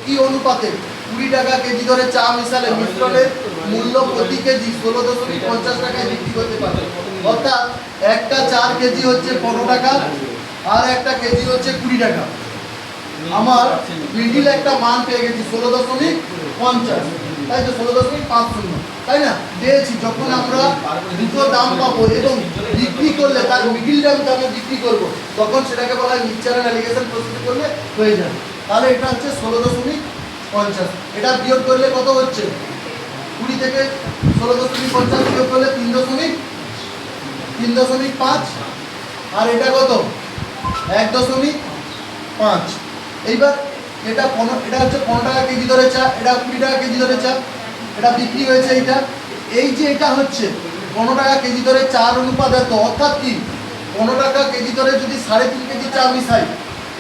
কি অনুপাতে 20 টাকা কেজি ধরে চা মিশালে মিশ্রণের মূল্য প্রতি কেজি 16.50 টাকায় বিক্রি করতে পারে। অর্থাৎ একটা 4 কেজি হচ্ছে 15 টাকা আর একটা কেজি হচ্ছে 20 টাকা। আমার মিডিল একটা মান পেয়ে গেছি 16.50, তাই তো 16.50, তাই না পেয়েছি। যখন আমরা দুটো দাম পাবো এবং বিক্রি করলে তার মিডিল দামে বিক্রি করব, তখন সেটাকে বলা হয় মিক্সচার অ্যালিগেশন প্রসেস করলে হয়ে যাবে। তাহলে এটা হচ্ছে 16.50। এটা বিয়োগ করলে কত হচ্ছে? 20 থেকে 16.50 বিয়োগ করলে 3.5, আর এটা কত? 1.5। এইবার এটা হচ্ছে 15 টাকা কেজি ধরে চা, এটা 20 টাকা কেজি ধরে চা, এটা বিক্রি হয়েছে। এই যে এটা হচ্ছে 15 টাকা কেজি ধরে চার অনুপাত এত, অর্থাৎ কি 15 টাকা কেজি ধরে যদি 3.5 কেজি চা মিশাই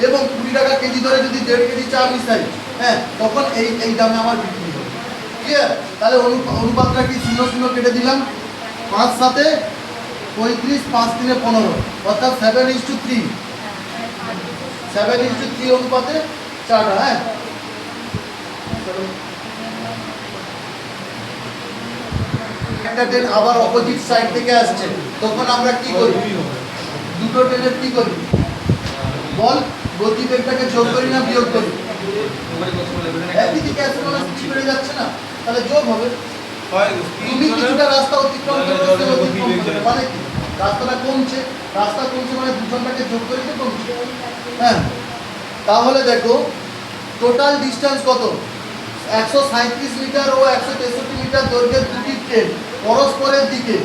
এবং 20 টাকা কেজি ধরে যদি 1.5 কেজি চা মিশাই, হ্যাঁ, তখন এই দামে আমার বিক্রি হবে। ক্লিয়ার? তাহলে অনুপাতটা কি 0 0 কেটে দিলাম, 5 7 35, 5 3 15, অর্থাৎ 7:3, 7:3 অনুপাতে চাটা। হ্যাঁ, একটা ট্রেন আবার অপোজিট সাইড থেকে আসছে, তখন আমরা কি করি? দুটো ট্রেনের কি করি বল? গতিবেগটাকে যোগ করি না বিয়োগ করি? একই দিকে আসছে মানে স্পিড বেড়ে যাচ্ছে না, তাহলে যোগ হবে। তুমি কিছুটা রাস্তা অতিক্রম করতে মানে কি রাস্তা কমছে মানে দুজনটাকে যোগ করে তো কমছে। হ্যাঁ, তাহলে দেখো টোটাল ডিস্টেন্স কত? 137 মিটার ও 163 মিটার দৈর্ঘ্যের দুটি ট্রেন পরস্পরের দিকে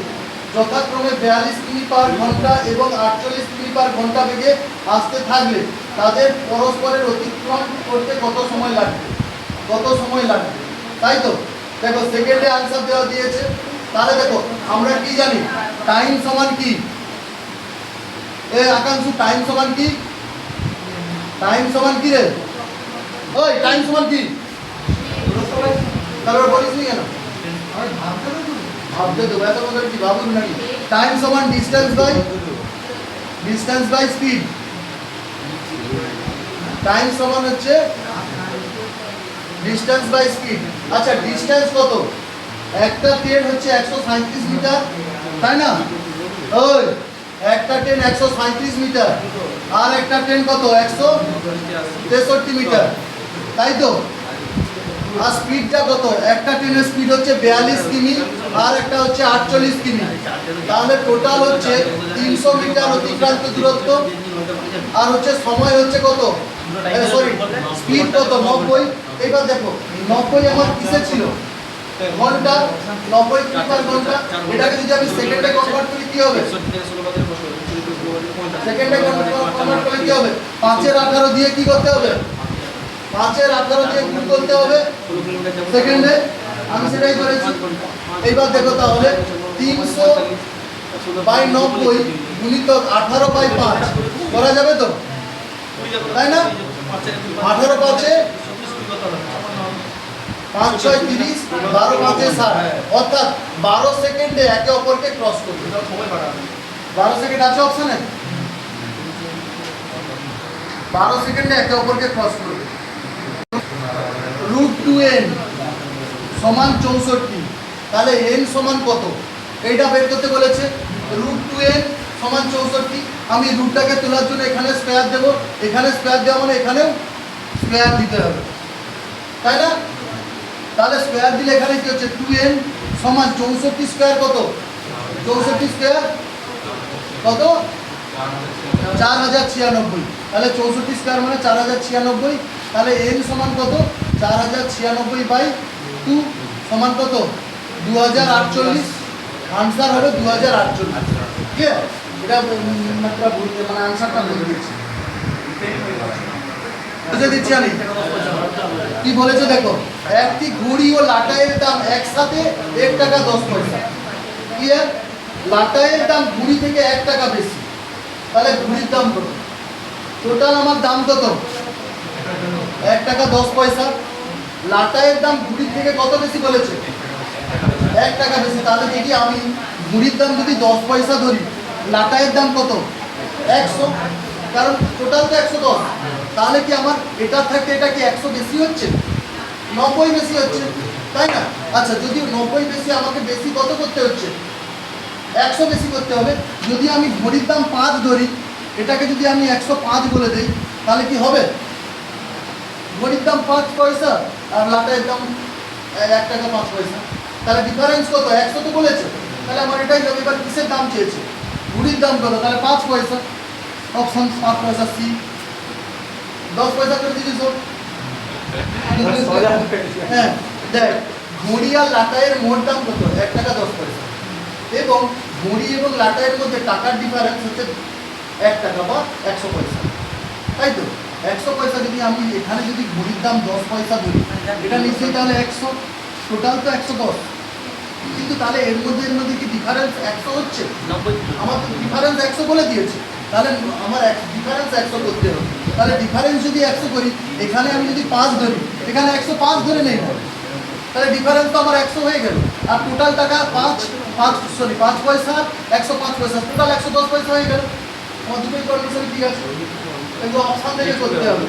যথাক্রমে 42 কিমি পার ঘন্টা এবং 48 কিমি পার ঘন্টা বেগে আসতে থাকলে তাদের পরস্পরের অতিক্রম করতে কত সময় লাগবে? তাই তো দেখো সেকেন্ডে আনসার দেওয়া দিয়েছে। তাহলে দেখো আমরা কি জানি? টাইম সমান কি? আকাঙ্ক্ষু টাইম সমান কি? রে ওই টাইম সমান কি? তারপর বলিস নি কেন? ভাবতে দেবো এত কথা কি ভাবুন নাকি? টাইম সমান ডিস্টেন্স বাই স্পিড। টাইম সমান হচ্ছে ডিস্টেন্স বাই স্পিড। আচ্ছা, ডিস্টেন্স কত? একটা ট্রেন হচ্ছে 137 মিটার, তাই না? ওই একটা ট্রেন 137 মিটার আর একটা ট্রেন কত? 163 মিটার, তাই তো? আর স্পিডটা কত? একটা ট্রেনের স্পিড হচ্ছে 42 কিমি আর একটা হচ্ছে 48 কিমি। তাহলে টোটাল হচ্ছে 300 মিটার অতিক্রান্ত দূরত্ব। আর হচ্ছে সময় হচ্ছে কত? সরি, স্পিড কত? 90। এবার দেখো 90 আমার কিসে ছিল? ঘন্টা। 90 কিমি পার ঘন্টা। এটাকে যদি আমি সেকেন্ডে কনভার্ট করি কি হবে? সেকেন্ডে কনভার্ট করলে কি হবে? 5 এর 18 দিয়ে কি করতে হবে? 5 এর 18 দিয়ে গুণ করতে হবে সেকেন্ডে। আমি সেটাই করেছি। এইবার দেখো তাহলে 300/90 গুণিতক 18/5 করা যাবে তো, তাই না? 18 5 5 6 30, 12 5 60, অর্থাৎ 12 সেকেন্ডে একে অপরকে ক্রস করবে। 12 সেকেন্ড আছে অপশনে? 12 সেকেন্ডে একে অপরকে ক্রস করবে। √2n সমান 64। তাহলে n সমান কত? এইটা বের করতে বলেছে। √2n সমান 64। আমি রুটটাকে তোলার জন্য এখানে স্কয়ার দেব, এখানে স্কয়ার দেওয়া মানে এখানেও স্কয়ার দিতে হবে, তাই না? তাহলে স্কয়ার দিলে এখানে কি হচ্ছে? 2n সমান 64 স্কয়ার কত? 64 স্কয়ার কত? 4096। তাহলে 64 স্কয়ার মানে 4096। তাহলে n সমান কত? 4096/2 সমান কত? 2048। আনসার হবে 2048। ঠিক আছে? এটা মানে আনসারটা বলে দিচ্ছি। বুঝে দিচ্ছি আমি কি বলেছে দেখো। একটি ঘুড়ি ও লাটাইয়ের দাম একসাথে 1 টাকা 10 পয়সা। কি এর? লাটাইয়ের দাম ঘুড়ি থেকে 1 টাকা বেশি। তাহলে ঘুড়ির দাম কত? টোটাল আমার দাম কত? 1 টাকা 10 পয়সা। লাটাইয়ের দাম ঘুড়ির থেকে কত বেশি বলেছে? 1 টাকা বেশি। তাহলে দেখি আমি ঘুড়ির দাম যদি 10 পয়সা ধরি, লাটাইয়ের দাম কত? 100, কারণ টোটাল তো 110। তাহলে কি আমার এটার থেকে এটা কি 100 বেশি হচ্ছে? 90 বেশি হচ্ছে, তাই না? আচ্ছা, যদি 90 বেশি, আমাকে বেশি কত করতে হচ্ছে? 100 বেশি করতে হবে। যদি আমি ঘড়ির দাম 5 ধরি, এটাকে যদি আমি 105 বলে দিই, তাহলে কি হবে? ঘড়ির দাম 5 পয়সা আর লাটাইয়ের দাম 1 টাকা 5 পয়সা, তাহলে ডিফারেন্স কত? 100 তো বলেছে, তাহলে আমার এটাই হবে। এবার কিসের দাম চেয়েছে? ঘড়ির দাম কত? তাহলে 5 পয়সা। অপশন 5 পয়সা সি। 10 পয়সা করে দিবি সব। হ্যাঁ, দেখ, ঘড়ি আর লাটাইয়ের মোট দাম কত? 1 টাকা 10 পয়সা। এবং ঘড়ি এবং লাটাইয়ের মধ্যে টাকার ডিফারেন্স হচ্ছে 1 টাকা বা 100 পয়সা, তাই তো? 100 পয়সা যদি আমি এখানে যদি ঘড়ির দাম 10 পয়সা ধরি, এটা নিশ্চয়ই তাহলে 100, টোটাল তো 110। কিন্তু তাহলে এর মধ্যে কি ডিফারেন্স 100 হচ্ছে? আমার তো ডিফারেন্স 100 বলে দিয়েছে, তাহলে আমার ডিফারেন্স 100 করতে হবে। তাহলে ডিফারেন্স যদি 100 করি, এখানে আমি যদি 5 ধরি, এখানে 105 ধরে নেই না, তাহলে ডিফারেন্স তো আমার 100 হয়ে গেল। আর টোটাল টাকা 5 পয়সা 105 পয়সা, টোটাল 110 পয়সা হয়ে গেল। আমার দুটোই কন্ডিশন ঠিক আছে, কিন্তু অপশন থেকে করতে হবে।